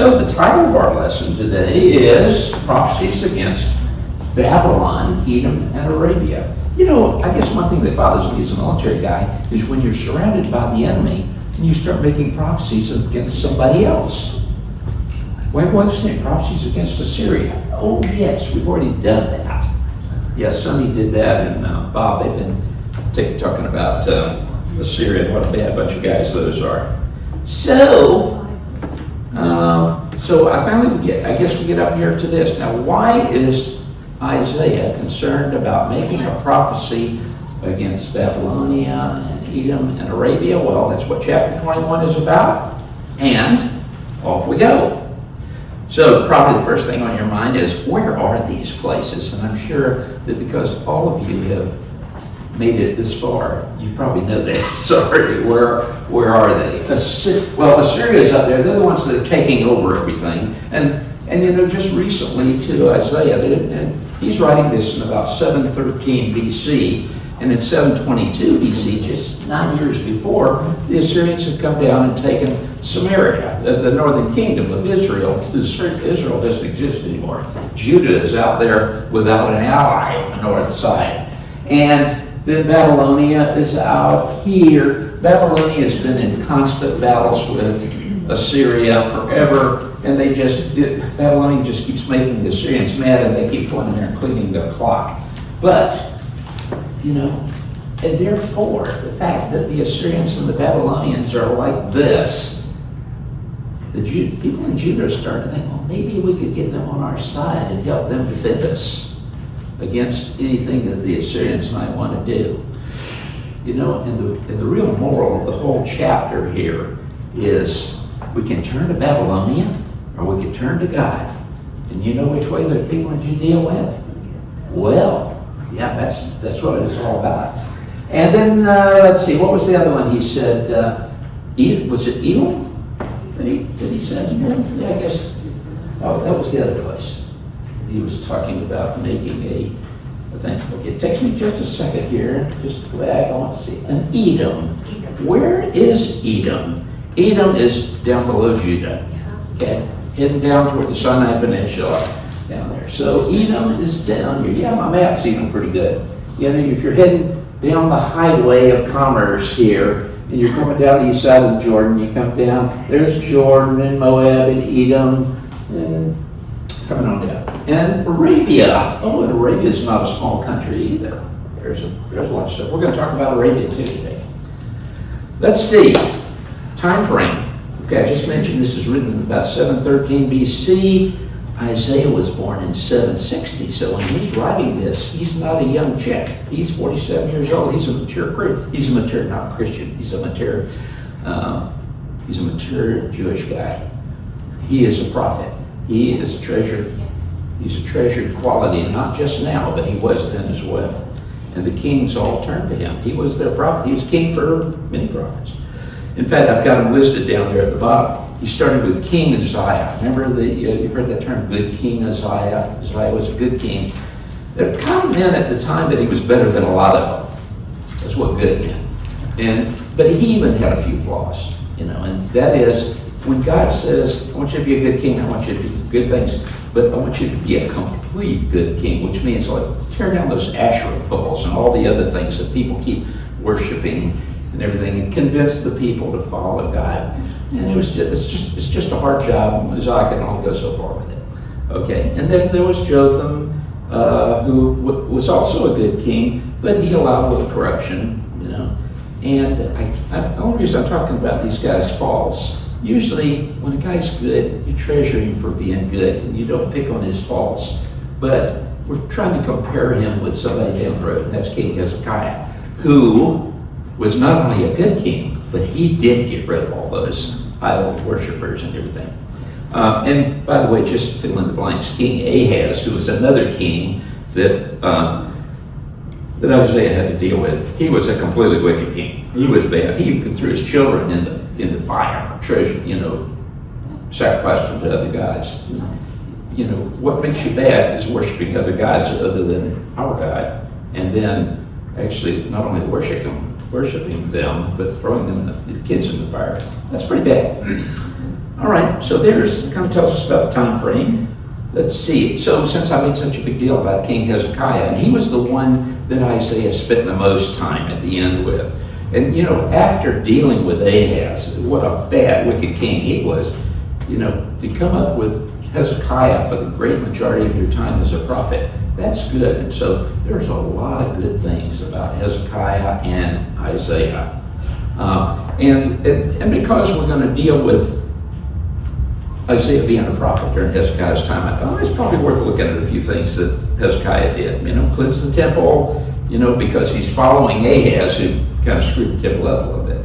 So the title of our lesson today is Prophecies Against Babylon, Edom, and Arabia. You know, I guess one thing that bothers me as a military guy is when you're surrounded by the enemy and you start making prophecies against somebody else. What's his name? Prophecies against Assyria. Oh yes, we've already done that. Yes, Sonny did that, and Bob, they've been talking about Assyria and what a bad bunch of guys those are. So I guess we get up here to this. Now, why is Isaiah concerned about making a prophecy against Babylonia and Edom and Arabia? Well, that's what chapter 21 is about. And off we go. So probably the first thing on your mind is, where are these places? And I'm sure that because all of you have made it this far, you probably know that. Sorry, where are they? Assyria is up there. They're the ones that are taking over everything. And you know, just recently to Isaiah, and he's writing this in about 713 BC, and in 722 BC, just 9 years before, the Assyrians had come down and taken Samaria, the northern kingdom of Israel. Israel doesn't exist anymore. Judah is out there without an ally on the north side. And then Babylonia is out here. Babylonia has been in constant battles with Assyria forever, and Babylonia just keeps making the Assyrians mad, and they keep going in there and cleaning their clock. But, you know, and therefore, the fact that the Assyrians and the Babylonians are like this, the people in Judah are starting to think, well, maybe we could get them on our side and help them defend us against anything that the Assyrians might want to do. You know, and the real moral of the whole chapter here is we can turn to Babylonia or we can turn to God. And you know which way the people in Judea went? Well, yeah, that's what it is all about. And then, let's see, what was the other one he said? Was it Elam? That he said? Yeah, I guess. Oh, that was the other place. He was talking about making a thing. Okay, it takes me just a second here. Just go back. I want to see. An Edom. Where is Edom? Edom is down below Judah. Okay, heading down toward the Sinai Peninsula down there. So Edom is down here. Yeah, my map's even pretty good. You know, if you're heading down the highway of commerce here, and you're coming down the east side of the Jordan, you come down, there's Jordan and Moab and Edom, and coming on down. And Arabia. Oh, and Arabia is not a small country either. There's a lot of stuff. We're going to talk about Arabia too today. Let's see. Time frame. Okay, I just mentioned this is written in about 713 BC. Isaiah was born in 760, so when he's writing this, he's not a young chick. He's 47 years old. He's a mature Christian. He's a mature Jewish guy. He is a prophet. He is a treasure. He's a treasured quality, not just now, but he was then as well. And the kings all turned to him. He was their prophet. He was king for many prophets. In fact, I've got him listed down there at the bottom. He started with King Uzziah. Remember, you've heard that term, good King Uzziah. Uzziah was a good king. There kind of meant at the time that he was better than a lot of them. That's what good meant. But he even had a few flaws, you know, and that is when God says, I want you to be a good king, I want you to do good things, but I want you to be a complete good king, which means like tear down those Asherah poles and all the other things that people keep worshiping and everything, and convince the people to follow God. And it's just a hard job. Uzziah can only go so far with it. Okay, and then there was Jotham, who was also a good king, but he allowed a little corruption, you know. And the only reason I'm talking about these guys' faults, usually when a guy's good, you treasure him for being good, and you don't pick on his faults. But we're trying to compare him with somebody down the road, and that's King Hezekiah, who was not only a good king, but he did get rid of all those idol worshipers and everything. And by the way, just fill in the blanks, King Ahaz, who was another king that Isaiah had to deal with, he was a completely wicked king. He was bad. He even threw his children in the fire, treasure, you know, sacrificed them to other gods. You know, what makes you bad is worshiping other gods other than our God, and then actually not only worshiping them, but throwing them the kids in the fire. That's pretty bad. All right, so it kind of tells us about the time frame. Let's see. So since I made such a big deal about King Hezekiah, and he was the one that Isaiah spent the most time at the end with. And, after dealing with Ahaz, what a bad, wicked king he was, to come up with Hezekiah for the great majority of your time as a prophet, that's good. And so there's a lot of good things about Hezekiah and Isaiah. And because we're going to deal with Isaiah being a prophet during Hezekiah's time, I thought it's probably worth looking at a few things that Hezekiah did. Cleanse the temple, because he's following Ahaz, who kind of screwed the temple up a little bit.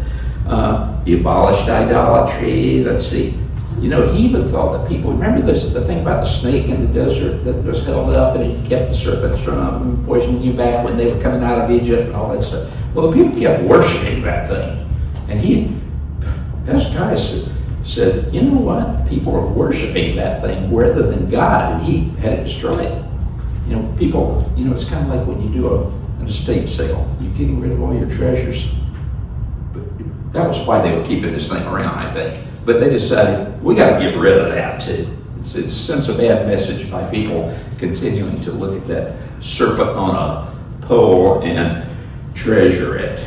He abolished idolatry. Let's see. He even thought that people, remember the thing about the snake in the desert that was held up and he kept the serpents from poisoning you back when they were coming out of Egypt and all that stuff. Well, the people kept worshiping that thing. And Hezekiah said, you know what? People are worshiping that thing rather than God, and he had it destroyed. People, it's kind of like when you do an estate sale. You're getting rid of all your treasures. But that was why they were keeping this thing around, I think. But they decided, we got to get rid of that too. It sends a bad message by people continuing to look at that serpent on a pole and treasure it.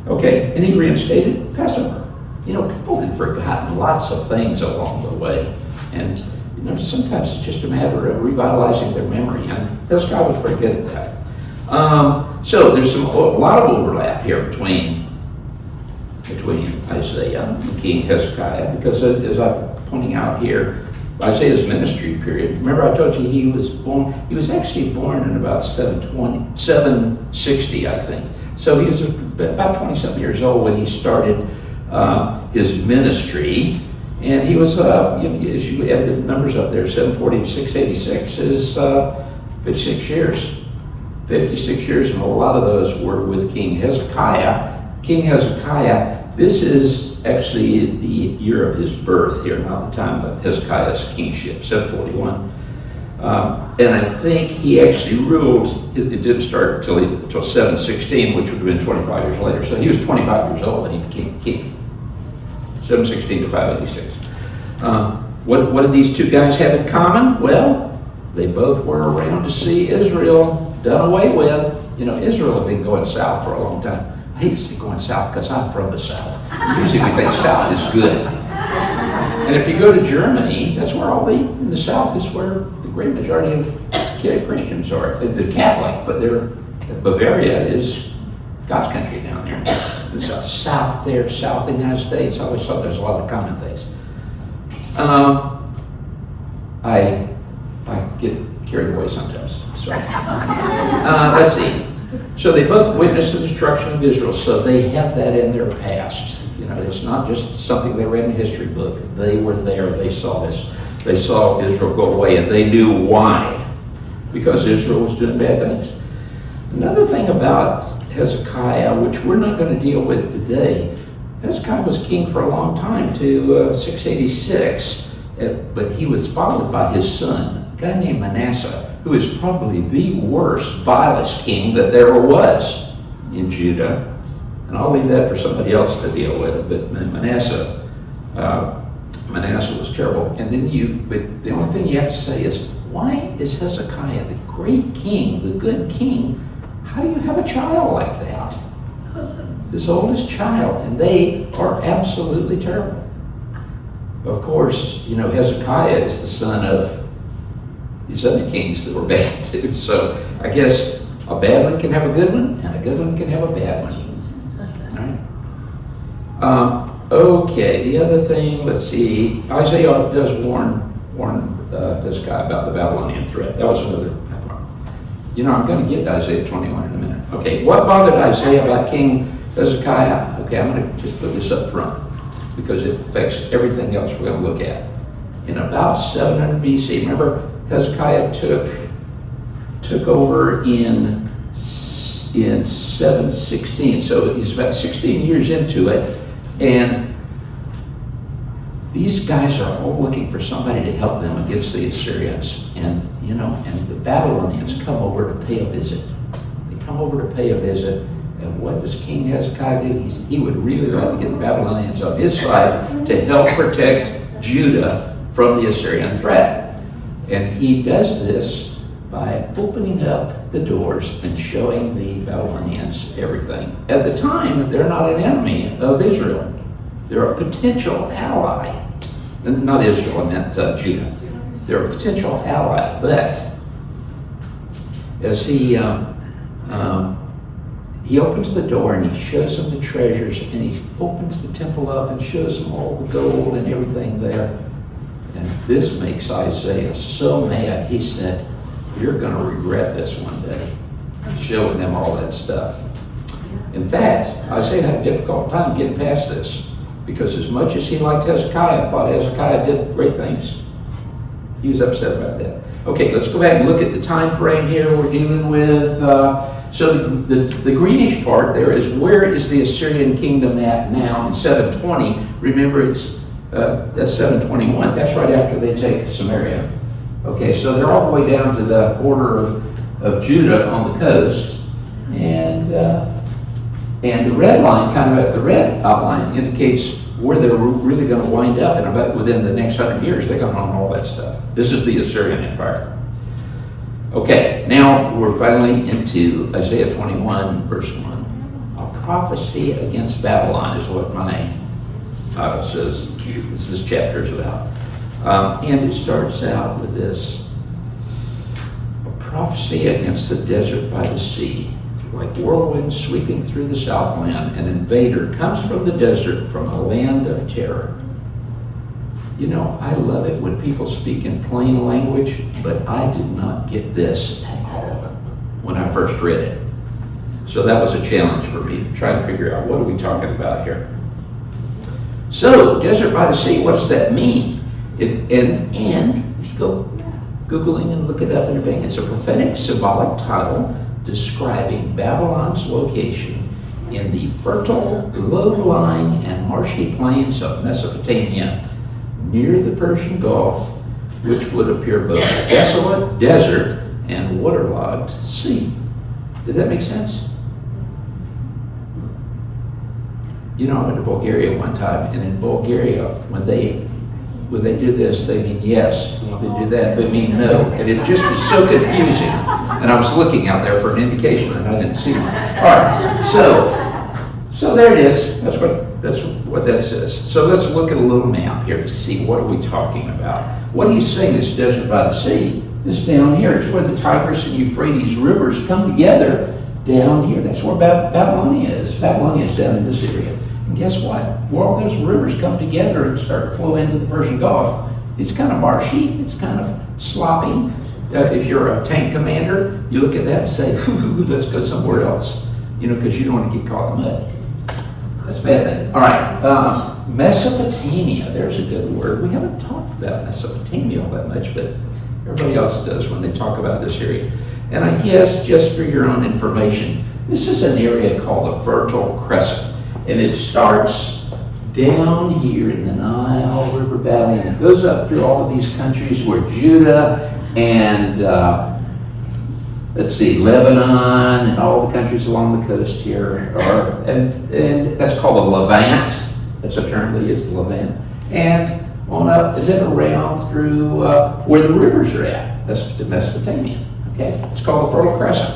Okay, and he reinstated Passover. People had forgotten lots of things along the way. And, sometimes it's just a matter of revitalizing their memory. And Hezekiah was pretty good at that. So there's a lot of overlap here between Isaiah and King Hezekiah, because as I'm pointing out here, Isaiah's ministry period, remember I told you he was actually born in about 760, I think. So he was about 20-something years old when he started his ministry, and he was, as you add the numbers up there, 740 to 686 is 56 years. 56 years, and a lot of those were with King Hezekiah. King Hezekiah, this is actually the year of his birth here, not the time of Hezekiah's kingship, 741. And I think he actually ruled, it didn't start until 716, which would have been 25 years later. So he was 25 years old when he became king. 716 to 586. What did these two guys have in common? Well, they both were around to see Israel done away with. Israel had been going south for a long time. I hate to say going south because I'm from the south. Usually we think south is good. And if you go to Germany, that's where in the south is where the great majority of Christians are. They're Catholic, but Bavaria is God's country down there. It's south there, south of the United States. I always thought there's a lot of common things. I get carried away sometimes. Sorry. Let's see. So they both witnessed the destruction of Israel, so they have that in their past. It's not just something they read in a history book. They were there. They saw this. They saw Israel go away, and they knew why. Because Israel was doing bad things. Another thing about Hezekiah, which we're not going to deal with today, Hezekiah was king for a long time, to 686, but he was followed by his son, a guy named Manasseh, who is probably the worst, vilest king that there ever was in Judah. And I'll leave that for somebody else to deal with. But Manasseh was terrible. And then but the only thing you have to say is, why is Hezekiah, the great king, the good king, how do you have a child like that? His oldest child, and they are absolutely terrible. Of course, Hezekiah is the son of these other kings that were bad too. So I guess a bad one can have a good one, and a good one can have a bad one. All right. Okay, the other thing, let's see. Isaiah does warn Hezekiah about the Babylonian threat. That was another. I'm going to get to Isaiah 21 in a minute. Okay, what bothered Isaiah about King Hezekiah? Okay, I'm going to just put this up front because it affects everything else we're going to look at. In about 700 BC, remember Hezekiah took over in 716, so he's about 16 years into it, and these guys are all looking for somebody to help them against the Assyrians, and the Babylonians come over to pay a visit. They come over to pay a visit, and what does King Hezekiah do? He would really like to get the Babylonians on his side to help protect Judah from the Assyrian threat. And he does this by opening up the doors and showing the Babylonians everything. At the time, they're not an enemy of Israel. They're a potential ally. Not Israel, I meant Judah. They're a potential ally, but as he opens the door and he shows them the treasures, and he opens the temple up and shows them all the gold and everything there. And this makes Isaiah so mad. He said, "You're going to regret this one day," showing them all that stuff. In fact, Isaiah had a difficult time getting past this, because as much as he liked Hezekiah and thought Hezekiah did great things, he was upset about that. Okay, let's go back and look at the time frame here we're dealing with. So the greenish part there is, where is the Assyrian kingdom at now in 720? Remember, that's 721. That's right after they take Samaria. Okay, so they're all the way down to the border of Judah on the coast. And the red line, the red outline, indicates where they're really going to wind up. And about within the next 100 years, they're going to own all that stuff. This is the Assyrian Empire. Okay, now we're finally into Isaiah 21, verse 1. A prophecy against Babylon is what my title says this chapter is about. And it starts out with this: a prophecy against the desert by the sea. Like whirlwinds sweeping through the southland, an invader comes from the desert, from a land of terror. You know, I love it when people speak in plain language, but I did not get this at all when I first read it. So that was a challenge for me to try and figure out, what are we talking about here? So, desert by the sea, what does that mean? And if you go Googling and look it up and everything, it's a prophetic symbolic title describing Babylon's location in the fertile, low-lying, and marshy plains of Mesopotamia, near the Persian Gulf, which would appear both desolate desert and waterlogged sea. Did that make sense? You know, I went to Bulgaria one time, and in Bulgaria, when they do this, they mean yes. When they do that, they mean no. And it just was so confusing. And I was looking out there for an indication, and I didn't see one. All right, so there it is. That's what that says. So let's look at a little map here to see, what are we talking about. What he's saying, this desert by the sea, this down here, it's where the Tigris and Euphrates rivers come together down here. That's where Babylonia is. Babylonia is down in this area. And guess what? Where all those rivers come together and start to flow into the Persian Gulf, it's kind of marshy, it's kind of sloppy. If you're a tank commander, you look at that and say, let's go somewhere else, because you don't want to get caught in the mud. That's a bad thing. All right, Mesopotamia, there's a good word. We haven't talked about Mesopotamia all that much, but everybody else does when they talk about this area. And I guess, just for your own information, this is an area called the Fertile Crescent. And it starts down here in the Nile River Valley, and it goes up through all of these countries where Judah and, Lebanon and all the countries along the coast here are, and that's called the Levant. That's a term they use, the Levant. And on up, and then around through where the rivers are at. That's Mesopotamia, okay? It's called the Fertile Crescent.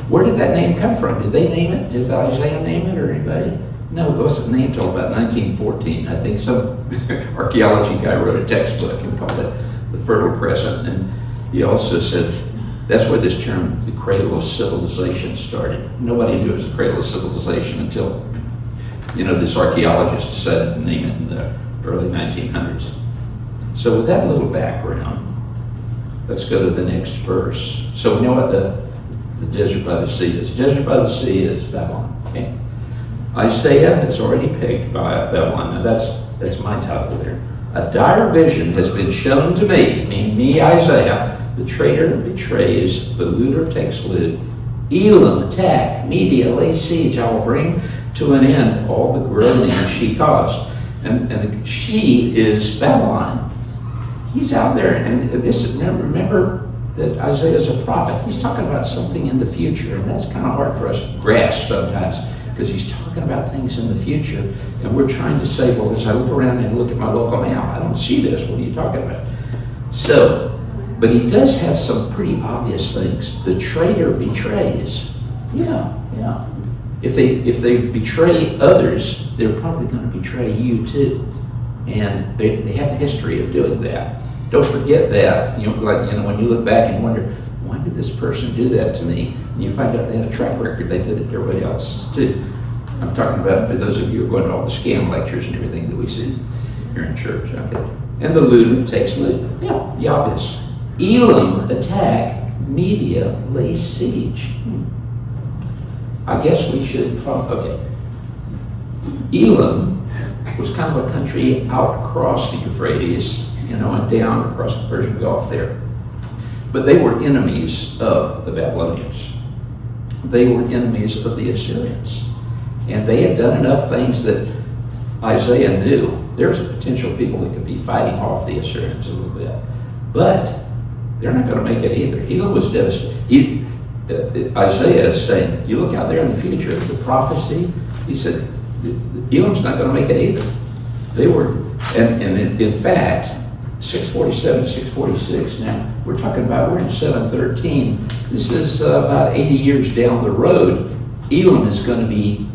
Where did that name come from? Did they name it? Did Isaiah name it, or anybody? No, it wasn't named until about 1914. I think some archaeology guy wrote a textbook and called it the Fertile Crescent. And he also said that's where this term, the cradle of civilization, started. Nobody knew it was the cradle of civilization until, this archaeologist decided to name it in the early 1900s. So with that little background, let's go to the next verse. So we know what the desert by the sea is. Desert by the sea is Babylon. Okay? Isaiah has already pegged by Babylon. Now that's my title there. A dire vision has been shown to me, meaning me, Isaiah. The traitor betrays, the looter takes loot. Elam attack, Media lays siege. I will bring to an end all the groaning she caused. And she is Babylon. He's out there, and remember that Isaiah is a prophet. He's talking about something in the future, and that's kind of hard for us to grasp sometimes. because he's talking about things in the future, and we're trying to say, well, as I look around and look at my local map, I don't see this. What are you talking about? So, but he does have some pretty obvious things. The traitor betrays. Yeah. If they betray others, they're probably going to betray you too. And they have a history of doing that. Don't forget that. When you look back and wonder, why did this person do that to me? And you find out they had a track record, they did it to everybody else too. I'm talking about for those of you who are going to all the scam lectures and everything that we see here in church. Okay. And the looter takes loot. Yeah, the obvious. Elam attack, Media lay siege. I guess we should okay. Elam was kind of a country out across the Euphrates, and down across the Persian Gulf there. But they were enemies of the Babylonians. They were enemies of the Assyrians. And they had done enough things that Isaiah knew there was a potential people that could be fighting off the Assyrians a little bit. But they're not going to make it either. Elam was devastated. Isaiah is saying, you look out there in the future, the prophecy, he said, Elam's not going to make it either. They were, and in fact, 647, 646, now we're talking about, we're in 713. This is about 80 years down the road. Elam is going to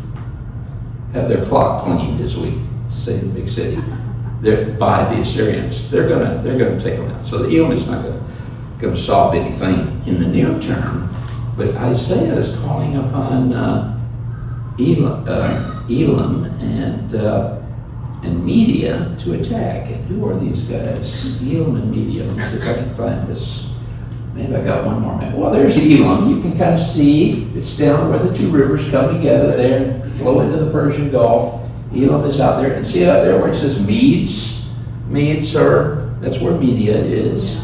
have their clock cleaned, as we say in the big city, by the Assyrians. They're going to take them out. So the Elam is not going to solve anything in the near term. But Isaiah is calling upon Elam and Media to attack. And who are these guys? Elam and Media. Let me see if I can find this. Maybe I got one more minute. Well, there's Elam. You can kind of see it's down where the two rivers come together there, flow into the Persian Gulf. Elam is out there. And see out there where it says Medes? Medes that's where Media is.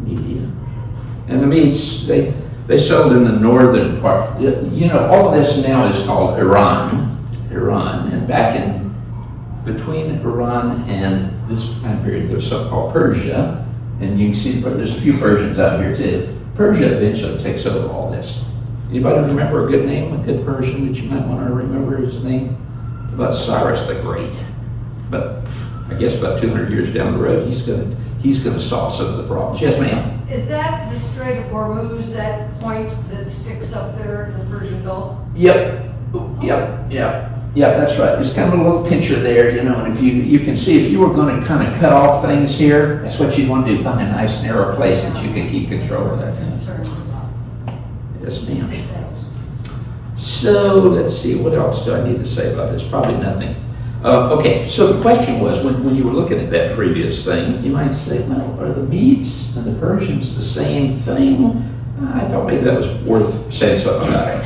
Media. And the Medes, they settled in the northern part. All of this now is called Iran. And back in between Iran and this time period, there's something called Persia. And you can see there's a few Persians out here too. Persia eventually takes over all this. Anybody remember a good name, a good Persian that you might want to remember his name? About Cyrus the Great. But I guess about 200 years down the road, he's going to solve some of the problems. Yes, ma'am. Is that the Strait of Hormuz, that point that sticks up there in the Persian Gulf? Yep, that's right. It's kind of a little picture there, and if you can see, if you were going to kind of cut off things here, that's what you'd want to do, find a nice narrow place that you can keep control of that. Yes, ma'am. So, let's see, what else do I need to say about this? Probably nothing. Okay, so the question was, when you were looking at that previous thing, you might say, well, are the Medes and the Persians the same thing? I thought maybe that was worth saying something about it.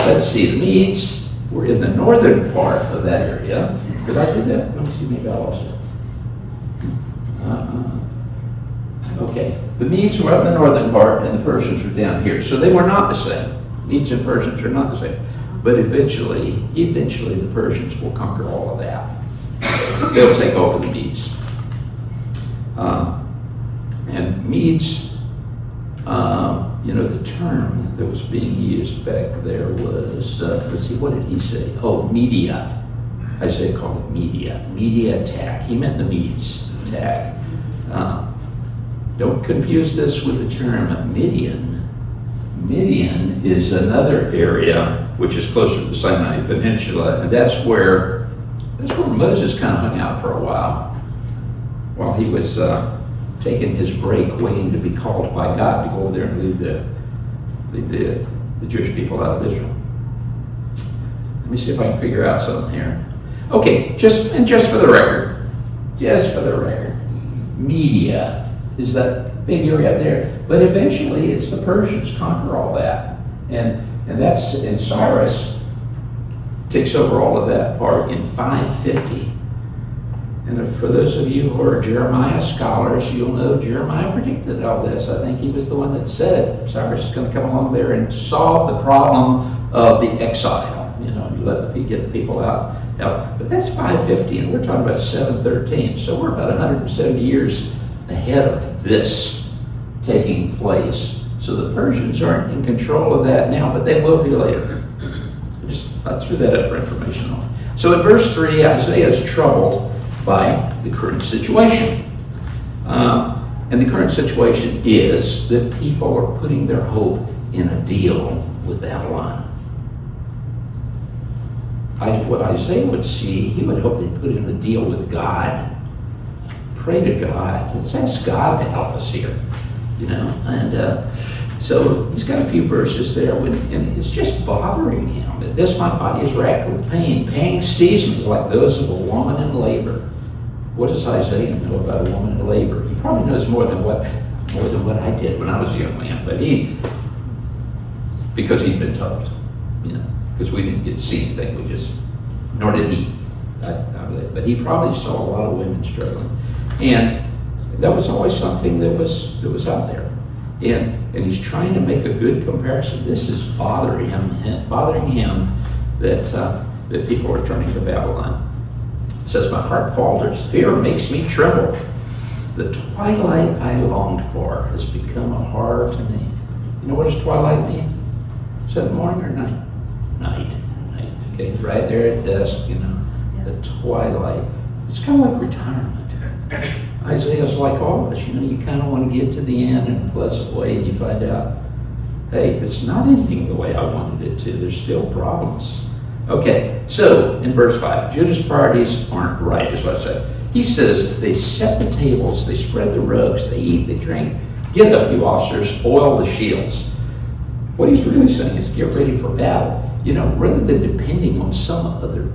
Let's see, the Medes were in the northern part of that area. Did I do that? Let me see, maybe I lost it. Okay, the Medes were up in the northern part and the Persians were down here. So they were not the same. Medes and Persians are not the same. But eventually the Persians will conquer all of that. They'll take over the Medes. And Medes, the term that was being used back there was, let's see, what did he say? Oh, Media. Isaiah called it Media. Media attack. He meant the Medes attack. Don't confuse this with the term Midian. Midian is another area which is closer to the Sinai Peninsula, and that's where Moses kind of hung out for a while he was taking his break, waiting to be called by God to go over there and lead the Jewish people out of Israel. Let me see if I can figure out something here. Okay, just for the record, Media is that big area up there, but eventually it's the Persians conquer all that, and Cyrus takes over all of that part in 550. And for those of you who are Jeremiah scholars, you'll know Jeremiah predicted all this. I think he was the one that said Cyrus is going to come along there and solve the problem of the exile. Get the people out. But that's 550, and we're talking about 713. So we're about 170 years ahead of this taking place. So the Persians aren't in control of that now, but they will be later. I threw that up for information only. So in verse 3, Isaiah is troubled by the current situation. And the current situation is that people are putting their hope in a deal with Babylon. What Isaiah would see, he would hope they'd put in a deal with God. Pray to God. Let's ask God to help us here, And so he's got a few verses there, and it's just bothering him. That this my body is racked with pain. Pain seizes me like those of a woman in labor. What does Isaiah know about a woman in labor? He probably knows more than what I did when I was a young man. But because he'd been told, because we didn't get to see anything. Nor did he. But he probably saw a lot of women struggling, and that was always something that was out there. And he's trying to make a good comparison. This is bothering him that people are turning to Babylon. It says, my heart falters, fear makes me tremble. The twilight I longed for has become a horror to me. You know what does twilight mean? Is that morning or night? Night. Okay, it's right there at dusk, the twilight. It's kind of like retirement. Isaiah's like all of us, you kind of want to get to the end in a pleasant way, and you find out, hey, it's not ending the way I wanted it to. There's still problems. Okay, so in verse 5, Judah's priorities aren't right, is what I said. He says, they set the tables, they spread the rugs, they eat, they drink. Get up, you officers, oil the shields. What he's really saying is get ready for battle. Rather than depending on some other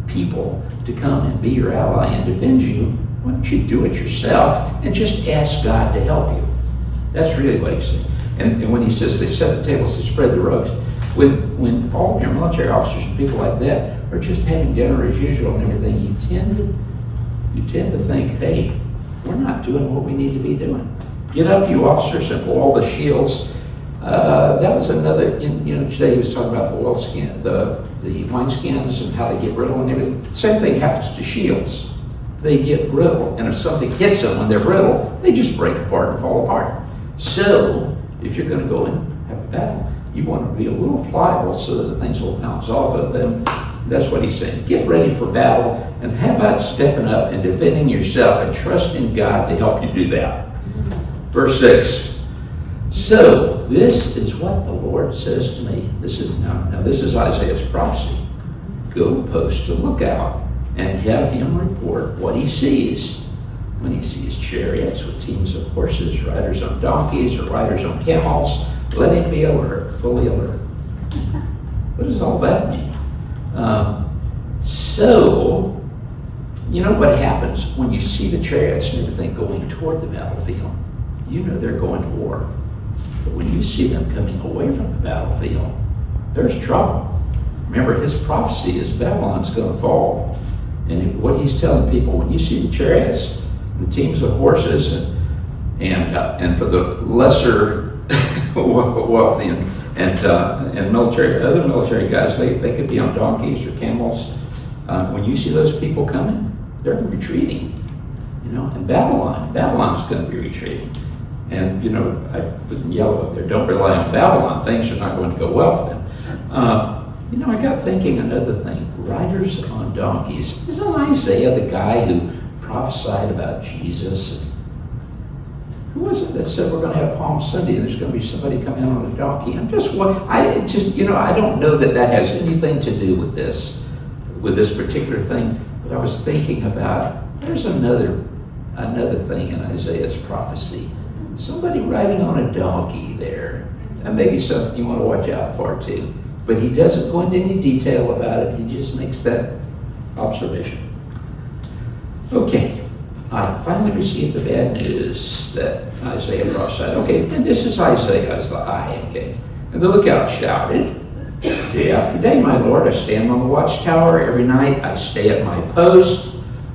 people to come and be your ally and defend you, why don't you do it yourself and just ask God to help you? That's really what he's saying. And when he says they set the tables, they spread the rugs, when all of your military officers and people like that are just having dinner as usual and everything, you tend to think, hey, we're not doing what we need to be doing. Get up, you officers, and oil the shields. That was another, today he was talking about the oil skin, the wineskins and how they get brittle and everything. Same thing happens to shields. They get brittle, and if something hits them when they're brittle, they just break apart and fall apart. So, if you're going to go and have a battle, you want to be a little pliable so that the things will bounce off of them. That's what he's saying. Get ready for battle, and how about stepping up and defending yourself and trusting God to help you do that? Verse 6. So, this is what the Lord says to me. This is Isaiah's prophecy. Go post a lookout and have him report what he sees. When he sees chariots with teams of horses, riders on donkeys, or riders on camels, let him be alert, fully alert. What does all that mean? So, you know what happens when you see the chariots and everything going toward the battlefield? You know they're going to war. But when you see them coming away from the battlefield, there's trouble. Remember, his prophecy is Babylon's going to fall. And what he's telling people, when you see the chariots, the teams of horses, and for the lesser wealthy and other military guys, they could be on donkeys or camels. When you see those people coming, they're retreating. And Babylon's going to be retreating. And I put in yellow up there. Don't rely on Babylon. Things are not going to go well for them. I got thinking another thing. Riders on donkeys. Isn't Isaiah the guy who prophesied about Jesus? Who was it that said we're going to have Palm Sunday and there's going to be somebody coming on a donkey? I don't know that has anything to do with this particular thing. But I was thinking about there's another thing in Isaiah's prophecy. Somebody riding on a donkey there. That may be something you want to watch out for too. But he doesn't go into any detail about it. He just makes that observation. Okay, I finally received the bad news that Isaiah prophesied. Okay, and this is Isaiah as the eye, okay? And the lookout shouted, day after day, my Lord, I stand on the watchtower. Every night I stay at my post.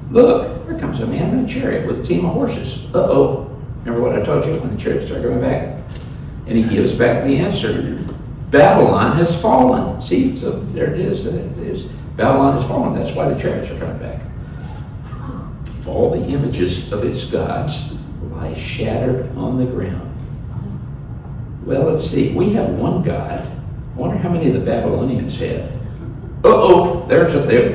Look, here comes a man in a chariot with a team of horses. Uh-oh. Remember what I told you when the chariots started going back? And he gives back the answer. Babylon has fallen. See, so there it is. Babylon has fallen. That's why the chariots are coming back. All the images of its gods lie shattered on the ground. Well, let's see. We have one God. I wonder how many of the Babylonians had.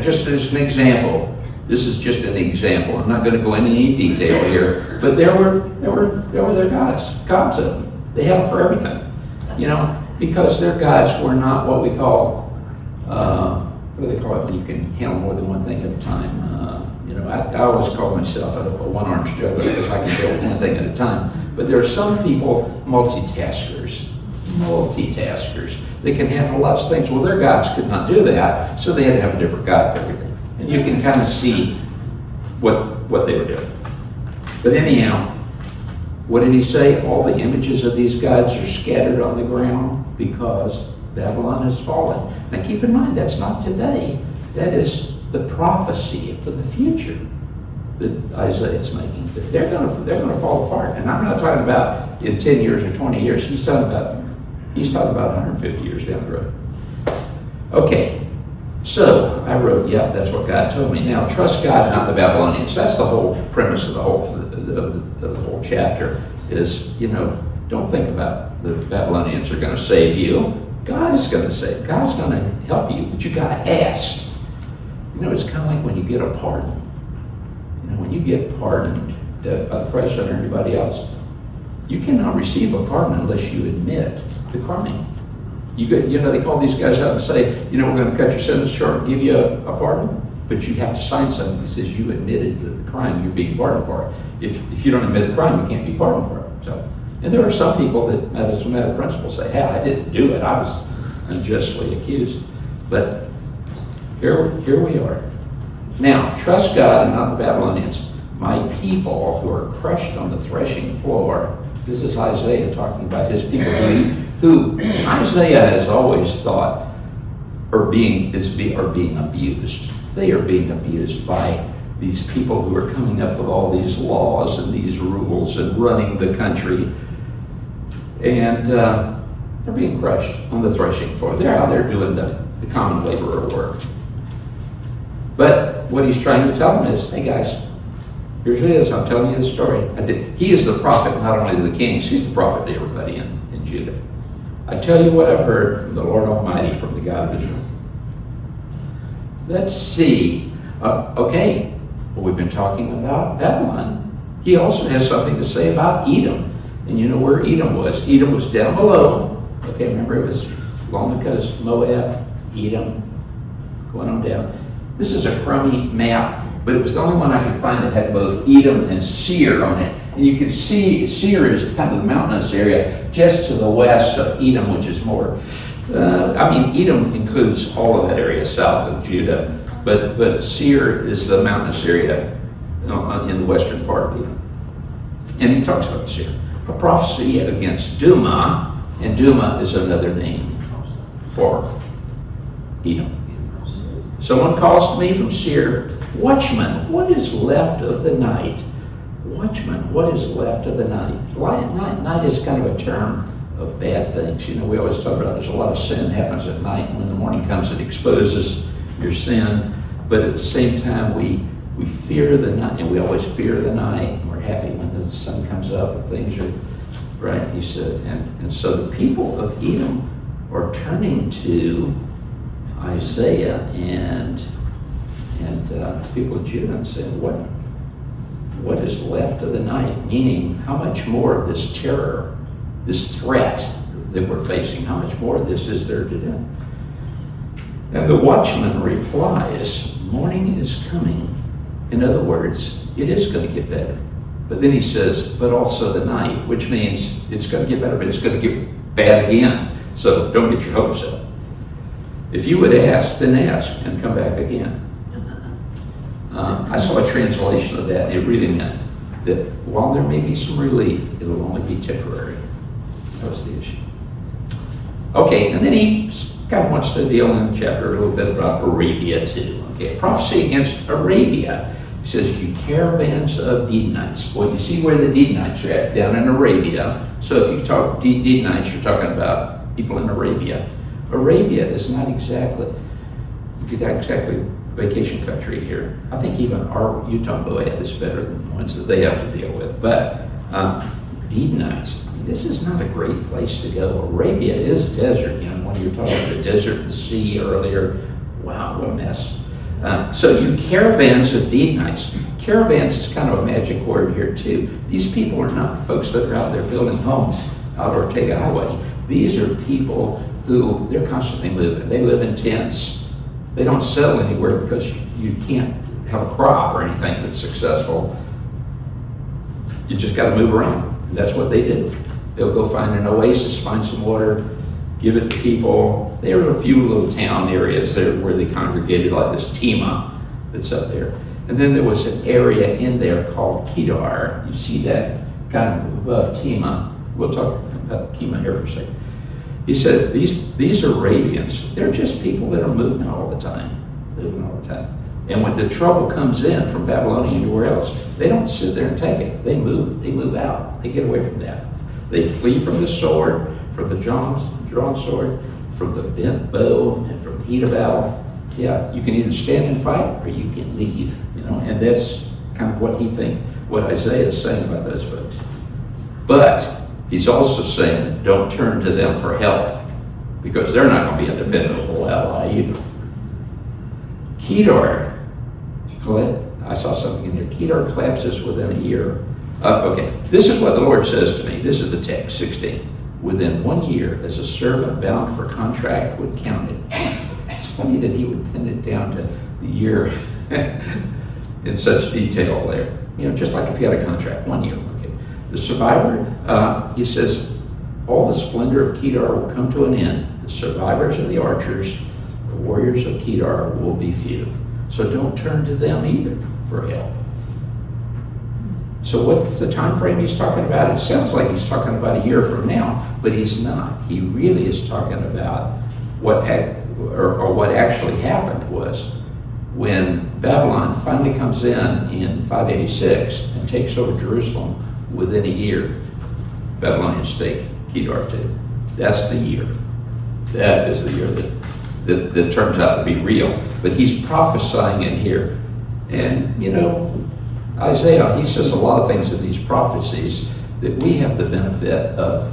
just as an example. This is just an example. I'm not going to go into any detail here, but there were their gods of them. They have them for everything, because their gods were not what we call, what do they call it when you can handle more than one thing at a time? I always call myself a one-armed juggler because I can deal with one thing at a time. But there are some people, multitaskers. They can handle lots of things. Well, their gods could not do that, so they had to have a different god for everything. And you can kind of see what they were doing. But anyhow, what did he say? All the images of these gods are scattered on the ground because Babylon has fallen. Now keep in mind, that's not today. That is the prophecy for the future that Isaiah is making. That they're going to fall apart. And I'm not talking about in 10 years or 20 years. He's talking about 150 years down the road. Okay. So I wrote, yep, that's what God told me. Now, trust God, not the Babylonians. That's the whole premise of the whole chapter is, don't think about the Babylonians are going to save you. God is going to save. God's going to help you, but you got to ask. It's kind of like when you get a pardon. When you get pardoned by the president or anybody else, you cannot receive a pardon unless you admit the crime. They call these guys out and say, we're going to cut your sentence short and give you a pardon, but you have to sign something that says you admitted the crime you're being pardoned for. If you don't admit the crime, you can't be pardoned for it. And there are some people that, as a matter of principle, say, hey, I didn't do it. I was unjustly accused. But here we are. Now, trust God and not the Babylonians. My people who are crushed on the threshing floor. This is Isaiah talking about his people who Isaiah has always thought are being abused. They are being abused by these people who are coming up with all these laws and these rules and running the country. And they're being crushed on the threshing floor. They're out there doing the common laborer work. But what he's trying to tell them is, hey guys, here's it is. I'm telling you the story. He is the prophet not only to the kings, he's the prophet to everybody in Judah. I tell you what I've heard from the Lord Almighty, from the God of Israel. Let's see. Okay, well, we've been talking about Babylon. He also has something to say about Edom. And you know where Edom was. Edom was down below. Okay, remember it was along the coast, Moab, Edom, going on down. This is a crummy map, but it was the only one I could find that had both Edom and Seir on it. And you can see Seir is kind of the mountainous area just to the west of Edom, which is more, Edom includes all of that area south of Judah, but Seir is the mountainous area in the western part of Edom. And he talks about Seir. A prophecy against Duma, and Duma is another name for Edom. Someone calls to me from Seir, watchman, what is left of the night? Watchman, what is left of the night? Night is kind of a term of bad things. We always talk about there's a lot of sin happens at night, and when the morning comes, it exposes your sin. But at the same time, we fear the night, and we always fear the night, and we're happy when the sun comes up and things are right, he said. And so the people of Edom are turning to Isaiah and people of Judah and saying, what is left of the night? Meaning, how much more of this terror, this threat that we're facing, how much more of this is there to do? And the watchman replies, morning is coming. In other words, it is going to get better. But then he says, but also the night, which means it's going to get better, but it's going to get bad again. So don't get your hopes up. If you would ask, then ask and come back again. I saw a translation of that, and it really meant that while there may be some relief, it will only be temporary. That was the issue. Okay, and then he kind of wants to deal in the chapter a little bit about Arabia too. Okay, prophecy against Arabia. He says, you caravans of Dedanites. Well, you see where the Dedanites are at, down in Arabia. So if you talk Dedanites, you're talking about people in Arabia. Arabia is not exactly vacation country here. I think even our Utah Moab is better than the ones that they have to deal with. But Dedanites, this is not a great place to go. Arabia is desert. When you were talking about the desert, the sea earlier, Wow, what a mess. So you caravans of deed nights. Caravans is kind of a magic word here too. These people are not folks that are out there building homes out Ortega Highway. These are people who, they're constantly moving. They live in tents. They don't settle anywhere because you can't have a crop or anything that's successful. You just got to move around. And that's what they do. They'll go find an oasis, find some water, give it to people. There are a few little town areas there where they congregated, like this Tima that's up there. And then there was an area in there called Kedar. You see that kind of above Tima. We'll talk about Kima here for a second. He said, these Arabians, they're just people that are moving all the time. And when the trouble comes in from Babylonia and anywhere else, they don't sit there and take it. They move out. They get away from that. They flee from the sword, from the drawn sword, from the bent bow, and from the heat of battle. Yeah, you can either stand and fight or you can leave. And that's kind of what Isaiah is saying about those folks. But he's also saying that don't turn to them for help, because they're not going to be a dependable ally either. Kedar, I saw something in here. Kedar collapses within a year. Okay, this is what the Lord says to me. This is the text, 16. Within 1 year, as a servant bound for contract would count it. It's funny that he would pin it down to the year in such detail there. Just like if you had a contract, 1 year. Okay. The survivor, he says, all the splendor of Kedar will come to an end. The survivors of the archers, the warriors of Kedar will be few. So don't turn to them either for help. So what's the time frame he's talking about? It sounds like he's talking about a year from now, but he's not. He really is talking about what actually happened was when Babylon finally comes in 586 and takes over Jerusalem. Within a year, Babylonians take Kedar too. That's the year. That is the year that turns out to be real. But he's prophesying in here. And, Isaiah, he says a lot of things in these prophecies that we have the benefit of.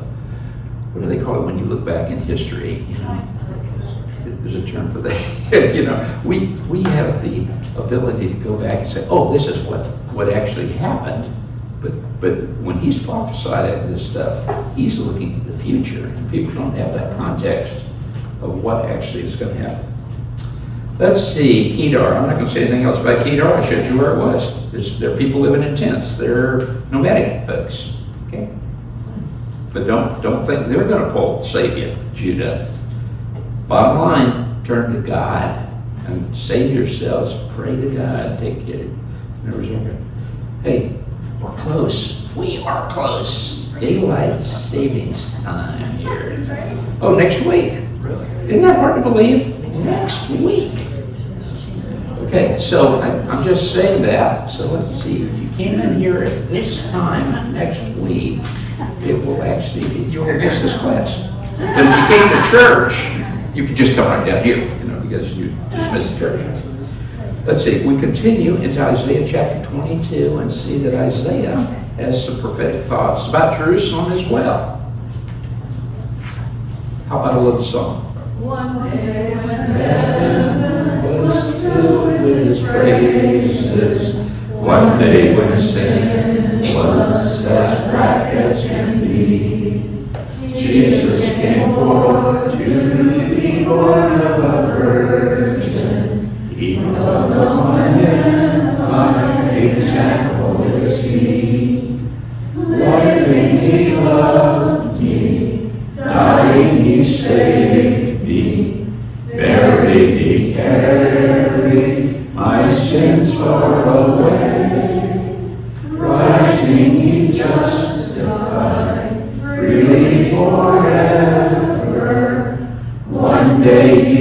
What do they call it when you look back in history? There's a term for that. We have the ability to go back and say, oh, this is what actually happened. But when he's prophesying this stuff, he's looking at the future, and people don't have that context of what actually is going to happen. Let's see, Kedar. I'm not going to say anything else about Kedar. I showed you where it was. There are people living in tents. They're nomadic folks. Okay, but don't think they're going to pull Savior, Judah. Bottom line, turn to God and save yourselves. Pray to God. Take care. Hey, we're close. We are close. Daylight savings time here. Oh, next week. Isn't that hard to believe? Next week. Okay, so I'm just saying that. So let's see. If you came in here at this time next week, it will actually, you will miss this class. But if you came to church, you could just come right down here, because you just missed the church. Let's see. We continue into Isaiah chapter 22 and see that Isaiah has some prophetic thoughts about Jerusalem as well. How about a little song? One day when heaven was filled with his praises, one day when sin was as black as can be, Jesus came forth to be born of a virgin. He loved the man, my example is he. Loving he loved me, dying he saved me, buried he carried my sins far away, rising he justified freely forever. One day he